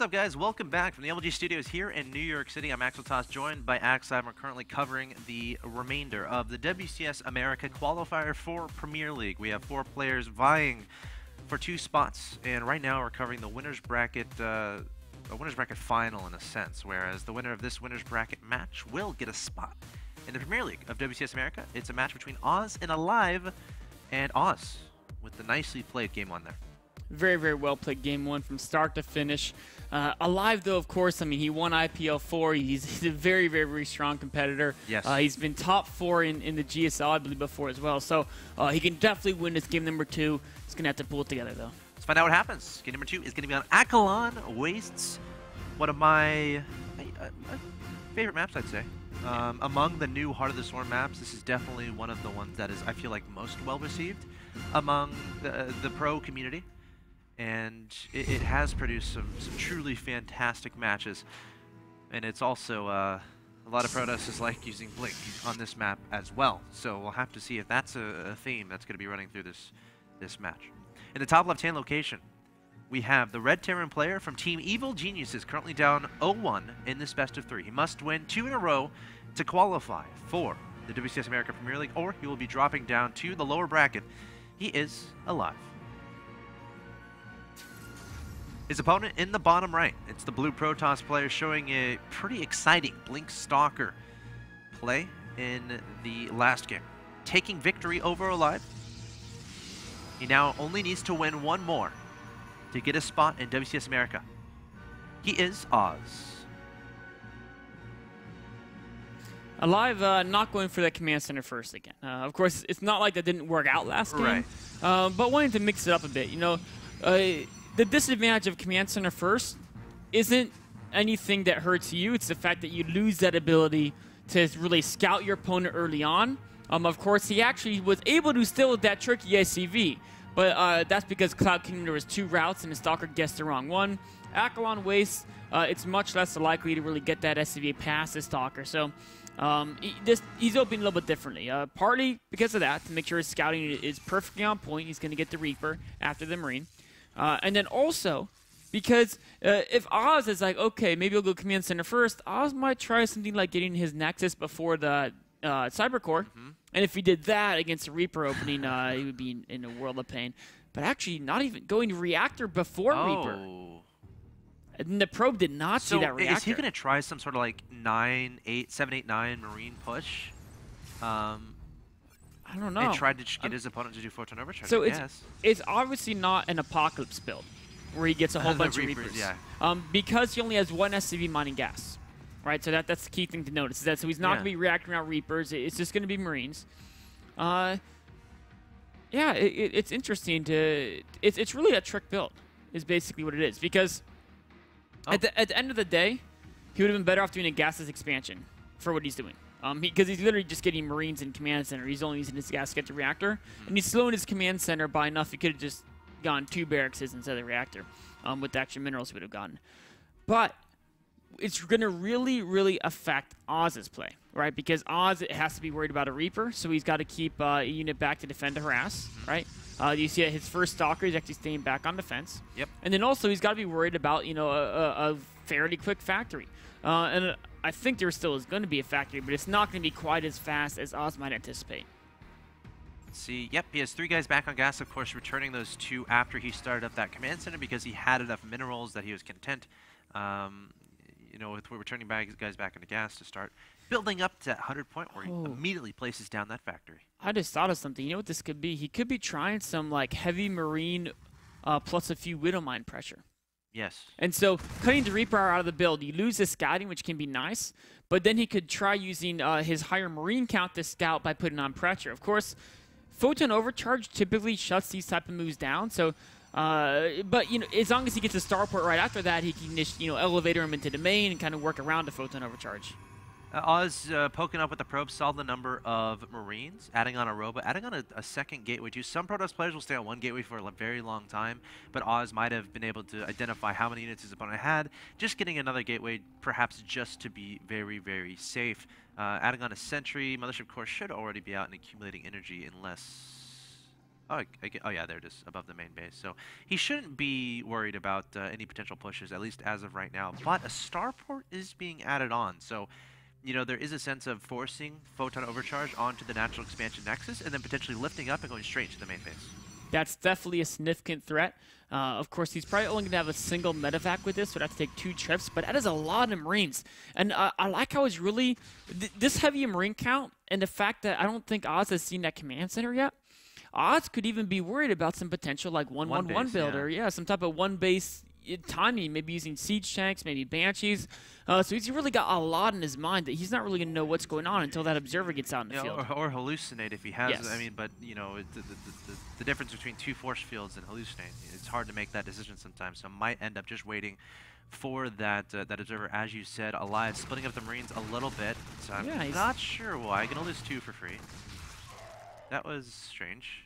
What's up, guys? Welcome back from the LG Studios here in New York City. I'm Axel Toss, joined by Axel. We're currently covering the remainder of the WCS America qualifier for Premier League. We have 4 players vying for 2 spots, and right now we're covering the winner's bracket, a winner's bracket final in a sense, whereas the winner of this winner's bracket match will get a spot in the Premier League of WCS America. It's a match between Oz and Alive, and Oz with the nicely played game on there. Very, very well played game one from start to finish. Alive, though, of course, I mean, he won IPL 4. He's a very, very, very strong competitor. Yes. He's been top 4 in the GSL, I believe, before as well. So he can definitely win this game number 2. He's going to have to pull it together, though. Let's find out what happens. Game number 2 is going to be on Akalon Wastes, one of my favorite maps, I'd say. Among the new Heart of the Storm maps, this is definitely one of the ones that is, I feel like, most well-received among the pro community. And it has produced some truly fantastic matches. And it's also, a lot of protesters like using Blink on this map as well. So we'll have to see if that's a theme that's going to be running through this match. In the top left-hand location, we have the Red Terran player from Team Evil Geniuses, currently down 0-1 in this best of 3. He must win 2 in a row to qualify for the WCS America Premier League, or he will be dropping down to the lower bracket. He is Alive. His opponent in the bottom right, it's the blue Protoss player, showing a pretty exciting Blink Stalker play in the last game, taking victory over Alive. He now only needs to win 1 more to get a spot in WCS America. He is Oz. Alive not going for that command center first again. Of course, it's not like that didn't work out last game, but wanting to mix it up a bit. You know, the disadvantage of command center first isn't anything that hurts you. It's the fact that you lose that ability to really scout your opponent early on. Of course, he actually was able to steal that tricky SCV, but that's because Cloud Kingdom, there was 2 routes and the Stalker guessed the wrong one. Akalon Waste, it's much less likely to really get that SCV past the Stalker. So he's opening a little bit differently. Partly because of that, to make sure his scouting is perfectly on point. He's going to get the Reaper after the Marine. And then also, because if Oz is like, okay, maybe I'll go command center first, Oz might try something like getting his Nexus before the Cybercore. And if he did that against the Reaper opening, he would be in a world of pain. But actually, not even going to Reactor before Reaper. And the probe did not see that Reactor. Is he going to try some sort of like 7-8-9 Marine push? I don't know. And tried to get his opponent to do Photon Overcharge, so it's obviously not an Apocalypse build where he gets a whole bunch of Reapers. Yeah. Because he only has 1 SCV mining gas. Right, so that's the key thing to notice. Is that so he's not going to be reacting around Reapers. It's just going to be Marines. Yeah, it's interesting to... It's really a trick build is basically what it is. Because at the end of the day, he would have been better off doing a gases expansion for what he's doing. Because he's literally just getting Marines in command center. He's only using his gas to get the reactor. And he's slowing his command center by enough he could have just gone 2 barracks instead of the reactor with the extra minerals he would have gotten. But it's going to really, really affect Oz's play, right? Because Oz has to be worried about a Reaper, so he's got to keep a unit back to defend to harass, right? You see that his first Stalker is actually staying back on defense. Yep. And then also he's got to be worried about, you know, a fairly quick factory. And I think there still is going to be a factory, but it's not going to be quite as fast as Oz might anticipate. Let's see. Yep, he has 3 guys back on gas, of course, returning those 2 after he started up that command center because he had enough minerals that he was content, you know, with returning guys back into gas to start building up to that 100 point where he immediately places down that factory. I just thought of something. You know what this could be? He could be trying some, like, heavy Marine plus a few Widow Mine pressure. Yes. And so cutting the Reaper out of the build, you lose his scouting, which can be nice, but then he could try using his higher Marine count to scout by putting on pressure. Of course, Photon Overcharge typically shuts these type of moves down, so but you know, as long as he gets a starport right after that, he can just, you know, elevator him into the main and kind of work around the Photon Overcharge. Oz poking up with the probe, saw the number of Marines, adding on a robot, adding on a second gateway too. Some Protoss players will stay on 1 gateway for a very long time, but Oz might have been able to identify how many units his opponent had, just getting another gateway perhaps just to be very, very safe. Adding on a sentry, Mothership Core should already be out and accumulating energy unless... Oh yeah, there it is, above the main base. So he shouldn't be worried about any potential pushes, at least as of right now. But a starport is being added on, so you know there is a sense of forcing photon overcharge onto the natural expansion nexus, and then potentially lifting up and going straight to the main base. That's definitely a significant threat. Of course, he's probably only going to have a single medevac with this, so he'd have to take 2 trips, but that is a lot of Marines. And I like how it's really this heavy Marine count, and the fact that I don't think Oz has seen that command center yet. Oz could even be worried about some potential like 1-1-1 build, or some type of one base timing, maybe using siege tanks, maybe banshees. So he's really got a lot in his mind that he's not really going to know what's going on until that observer gets out in the field. Or hallucinate if he has. Yes. I mean, but you know, the difference between 2 force fields and hallucinate, it's hard to make that decision sometimes. So might end up just waiting for that that observer, as you said, alive, splitting up the Marines a little bit. So I'm not sure why. Gonna lose 2 for free. That was strange.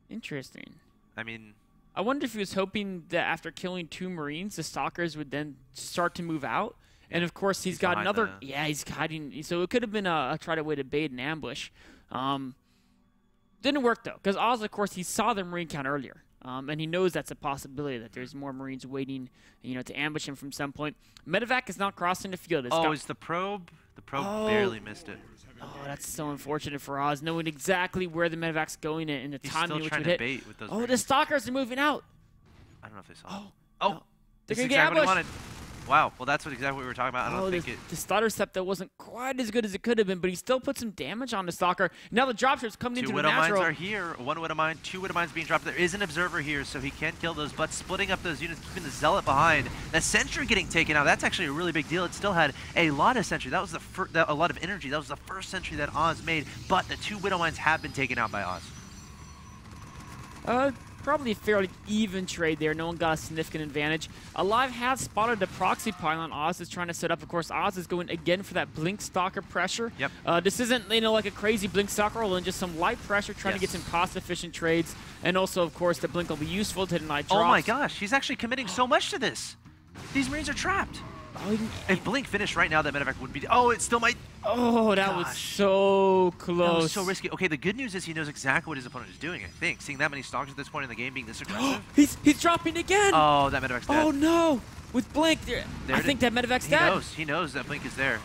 Interesting. I mean, I wonder if he was hoping that after killing 2 Marines, the Stalkers would then start to move out. And of course, he's got another. Yeah, he's hiding. So it could have been a try to way to bait an ambush. Didn't work though, because Oz, of course, he saw the Marine count earlier, and he knows that's a possibility that there's more Marines waiting, you know, to ambush him from some point. Medevac is not crossing the field. Is the probe? The probe barely missed it. Oh, that's so unfortunate for Oz, knowing exactly where the medevac's going and the timing in which it hit. Bait with those oh, the Stalkers are moving out. I don't know if they saw. Oh, this is exactly what he wanted. Wow, well that's exactly what we were talking about. I don't think the Stutter Scepter wasn't quite as good as it could have been, but he still put some damage on the Stalker. Now the dropship's coming into the natural. 2 Widow Mines are here. 1 Widow Mine, 2 Widow Mines being dropped. There is an observer here, so he can't kill those, but splitting up those units, keeping the Zealot behind. That Sentry getting taken out, that's actually a really big deal. It still had a lot of Sentry. That was a lot of energy. That was the first Sentry that Oz made, but the 2 Widow Mines have been taken out by Oz. Probably a fairly even trade there. No one got a significant advantage. Alive has spotted the proxy pylon Oz is trying to set up. Of course, Oz is going again for that Blink Stalker pressure. Yep. This isn't, you know, like a crazy Blink Stalker roll, and just some light pressure trying to get some cost-efficient trades. And also, of course, the Blink will be useful to deny drops. Oh my gosh, he's actually committing so much to this. These Marines are trapped. If Blink finished right now, that medevac would be. Oh, it still might. Oh, that was so close. That was so risky. Okay, the good news is he knows exactly what his opponent is doing, I think. Seeing that many Stalkers at this point in the game being this aggressive. He's dropping again. Oh, that medevac's dead. Oh, no. With Blink, I think that medevac's dead. He knows that Blink is there.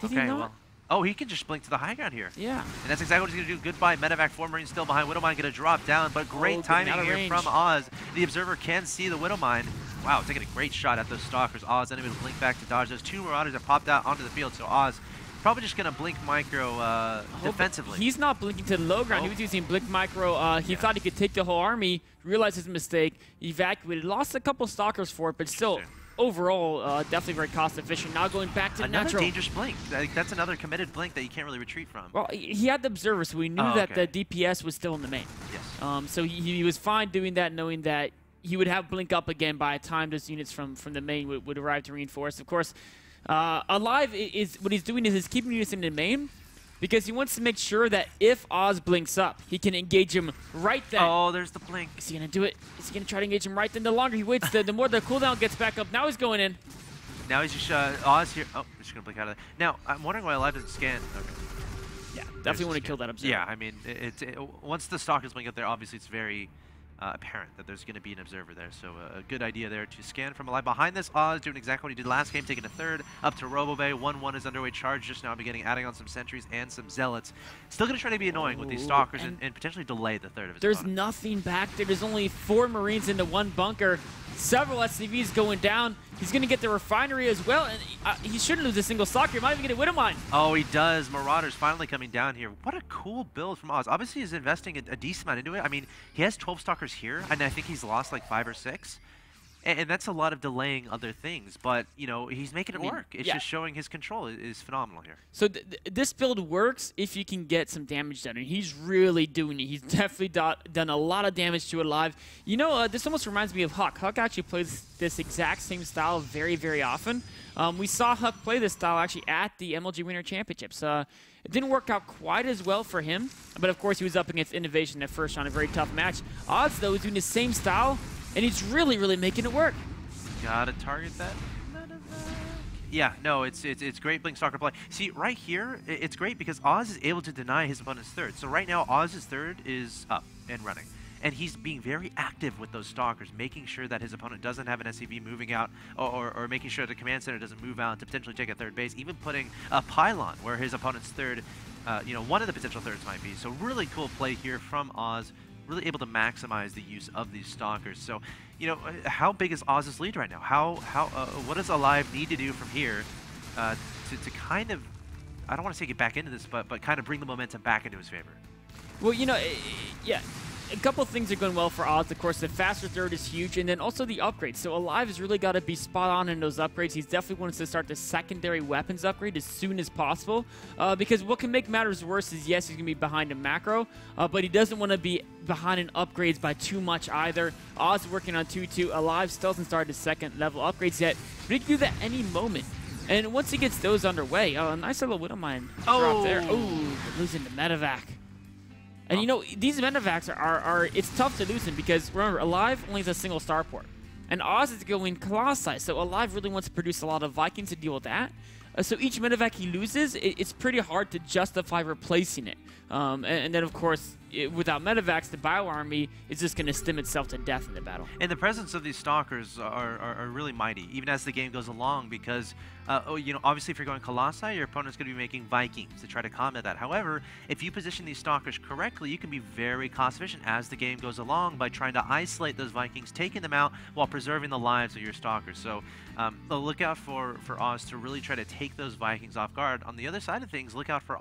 Okay, well. Oh, he can just blink to the high ground here. Yeah. And that's exactly what he's going to do. Goodbye, medevac. 4 Marines still behind. Widowmine going to drop down, but great timing here from Oz. The observer can see the Widowmine. Wow, taking a great shot at those Stalkers. Oz then able to blink back to dodge. Those 2 Marauders have popped out onto the field, so Oz probably just going to blink micro defensively. He's not blinking to the low ground. He was using blink micro. He thought he could take the whole army, realized his mistake, evacuated, lost a couple Stalkers for it, but still, overall, definitely very cost efficient. Now going back to another natural. Dangerous blink. That's another committed blink that you can't really retreat from. Well, he had the observer, so we knew that the DPS was still in the main. Yes. So he was fine doing that, knowing that he would have blink up again by the time those units from the main would arrive to reinforce. Of course, Alive is what he's doing is he's keeping units in the main because he wants to make sure that if Oz blinks up, he can engage him right then. Oh, there's the blink. Is he going to do it? Is he going to try to engage him right then? The longer he waits, the more the cooldown gets back up. Now he's going in. Now he's just Oz here. Oh, he's just going to blink out of there. Now, I'm wondering why Alive doesn't scan. Okay. Yeah, definitely want to kill that observer. Yeah, I mean, once the Stalkers blink up there, obviously it's very apparent that there's going to be an observer there. So a good idea there to scan from Alive. Behind this, Oz doing exactly what he did last game, taking a third up to Robobay. 1-1 is underway. Charge just now beginning, adding on some sentries and some zealots. Still going to try to be annoying with these Stalkers and potentially delay the third of his There's opponent. nothing back there. There's only 4 Marines into 1 bunker. Several SCVs going down. He's going to get the refinery as well, and he shouldn't lose a single Stalker. He might even get a Widowmine. Oh, he does. Marauders finally coming down here. What a cool build from Oz. Obviously, he's investing a decent amount into it. I mean, he has 12 Stalkers here, and I think he's lost like 5 or 6. And that's a lot of delaying other things, but, you know, he's making it work. It's just showing his control is phenomenal here. So this build works if you can get some damage done, and he's really doing it. He's definitely done a lot of damage to Alive. You know, this almost reminds me of Huck. Huck actually plays this exact same style very, very often. We saw Huck play this style actually at the MLG Winter Championships. It didn't work out quite as well for him, but of course he was up against Innovation at first on a very tough match. Oz, though, is doing the same style, and he's really, really making it work. Gotta target that. Yeah, no, it's great playing soccer play. See, right here, it's great because Oz is able to deny his opponent's third. So right now, Oz's third is up and running. And he's being very active with those stalkers, making sure that his opponent doesn't have an SCV moving out, or making sure the command center doesn't move out to potentially take a third base, even putting a pylon where his opponent's third, one of the potential thirds might be. So really cool play here from Oz, really able to maximize the use of these stalkers. So, how big is Oz's lead right now? What does Alive need to do from here to kind of, I don't want to say get back into this, but kind of bring the momentum back into his favor? Well, yeah. A couple of things are going well for Oz. Of course, the faster third is huge, and then also the upgrades. So Alive has really got to be spot on in those upgrades. He's definitely wants to start the secondary weapons upgrade as soon as possible, because what can make matters worse is, yes, he's going to be behind in macro, but he doesn't want to be behind in upgrades by too much either. Oz is working on 2-2. Alive still hasn't started his second level upgrades yet, but he can do that any moment. And once he gets those underway, a nice little Widowmine drop there. Oh, losing to Medevac. And these medevacs are it's tough to lose them because, remember, Alive only has a single starport. And Oz is going Colossi, so Alive really wants to produce a lot of Vikings to deal with that. So each medevac he loses, it's pretty hard to justify replacing it. And then, of course, without medevacs, the bio army is just going to stim itself to death in the battle. And the presence of these stalkers are really mighty, even as the game goes along, because, obviously if you're going Colossi, your opponent's going to be making Vikings to try to combat that. However, if you position these stalkers correctly, you can be very cost-efficient as the game goes along by trying to isolate those Vikings, taking them out while preserving the lives of your stalkers. So look out for Oz to really try to take those Vikings off guard. On the other side of things, look out for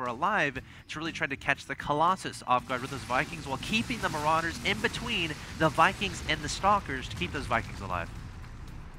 Alive to really try to catch the Colossus off guard with those Vikings while keeping the Marauders in between the Vikings and the Stalkers to keep those Vikings alive.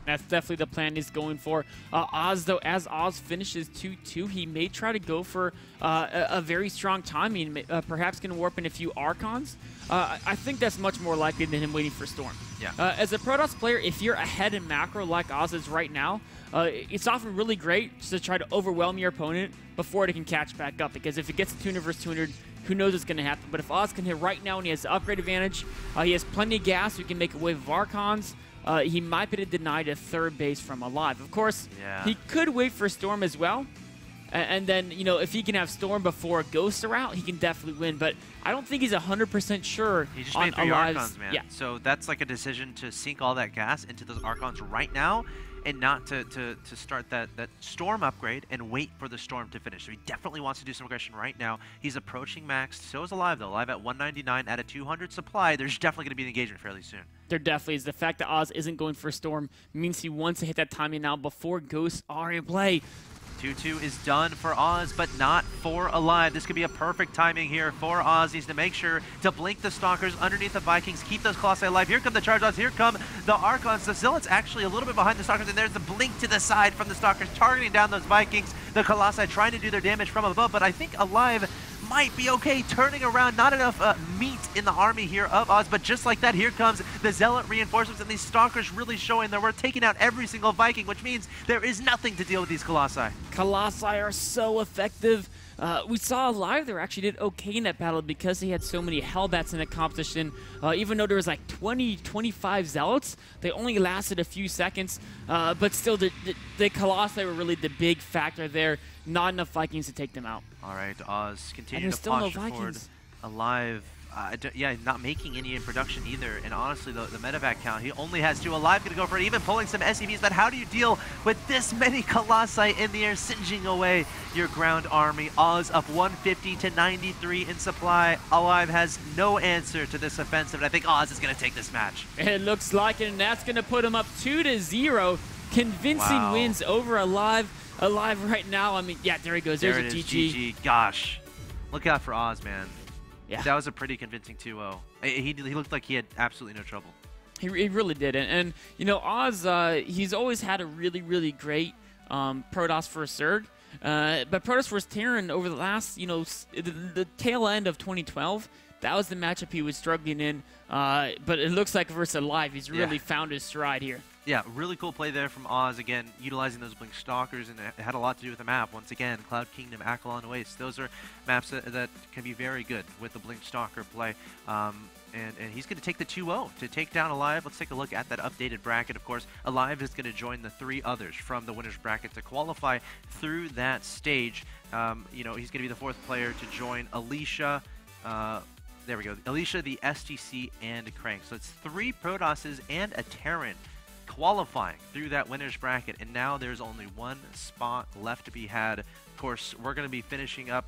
That's definitely the plan he's going for. Oz, though, as Oz finishes 2-2, he may try to go for a very strong timing, perhaps going to warp in a few Archons. I think that's much more likely than him waiting for Storm. Yeah. As a Protoss player, if you're ahead in macro like Oz is right now, it's often really great just to try to overwhelm your opponent before it can catch back up, because if it gets to 200 versus 200, who knows what's going to happen. But if Oz can hit right now and he has the upgrade advantage, he has plenty of gas, so he can make a wave of Archons. He might be denied a third base from Alive. Of course, he could wait for Storm as well. And then, if he can have Storm before Ghosts are out, he can definitely win. But I don't think he's 100% sure he just on made 3 Alive's, Archons, man. Yeah. So that's like a decision to sink all that gas into those Archons right now and not to start that Storm upgrade and wait for the Storm to finish. So he definitely wants to do some aggression right now. He's approaching max. So is Alive, though. Alive at 199 at a 200 supply. There's definitely going to be an engagement fairly soon. There definitely is. The fact that Oz isn't going for Storm means he wants to hit that timing now before Ghosts are in play. 2-2 is done for Oz, but not for Alive. This could be a perfect timing here for Oz. He's to make sure to blink the Stalkers underneath the Vikings, keep those Colossi alive. Here come the Charge Odds, here come the Archons. The Zealots actually a little bit behind the Stalkers, and there's the blink to the side from the Stalkers, targeting down those Vikings. The Colossi trying to do their damage from above, but I think Alive might be okay, turning around. Not enough meat in the army here of Oz, but just like that, here comes the Zealot reinforcements, and these Stalkers really showing their worth, taking out every single Viking, which means there is nothing to deal with these Colossi. Colossi are so effective. We saw Alive there actually did okay in that battle because he had so many Hellbats in the competition. Even though there was like 20-25 Zealots, they only lasted a few seconds. But still, the Colossi were really the big factor there. Not enough Vikings to take them out. All right, Oz continuing to posture forward. Alive, not making any in production either. And honestly, the medevac count, he only has 2. Alive going to go for it, even pulling some SCVs. But how do you deal with this many Colossi in the air, singeing away your ground army? Oz up 150 to 93 in supply. Alive has no answer to this offensive, and I think Oz is going to take this match. It looks like it, and that's going to put him up 2-0. Convincing wins over Alive. Alive right now, I mean, yeah, there he goes. There's a GG. Gosh, look out for Oz, man. Yeah. That was a pretty convincing 2-0. He looked like he had absolutely no trouble. He really did. And Oz, he's always had a really, really great Protoss first Zerg. But Protoss vs. Terran over the last, the tail end of 2012, that was the matchup he was struggling in. But it looks like versus Alive, he's really found his stride here. Yeah, really cool play there from Oz, again, utilizing those Blink Stalkers, and it had a lot to do with the map. Once again, Cloud Kingdom, Akalon Waste, those are maps that can be very good with the Blink Stalker play. And he's going to take the 2-0 to take down Alive. Let's take a look at that updated bracket. Of course, Alive is going to join the 3 others from the winner's bracket to qualify through that stage. You know, he's going to be the 4th player to join Alicia. There we go. Alicia, the STC, and Crank. So it's 3 Protosses and a Terran qualifying through that winner's bracket, and now there's only 1 spot left to be had. Of course, we're going to be finishing up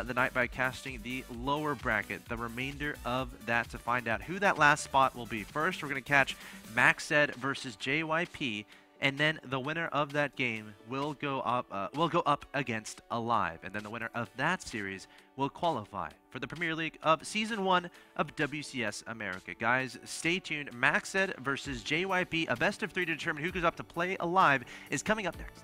the night by casting the lower bracket, the remainder of that, to find out who that last spot will be. First, we're going to catch Maxed versus JYP, and then the winner of that game will go up against Alive, and then the winner of that series will qualify for the Premier League of Season 1 of WCS America. Guys, stay tuned. Maxed versus JYP, a best of 3 to determine who goes up to play Alive, is coming up next.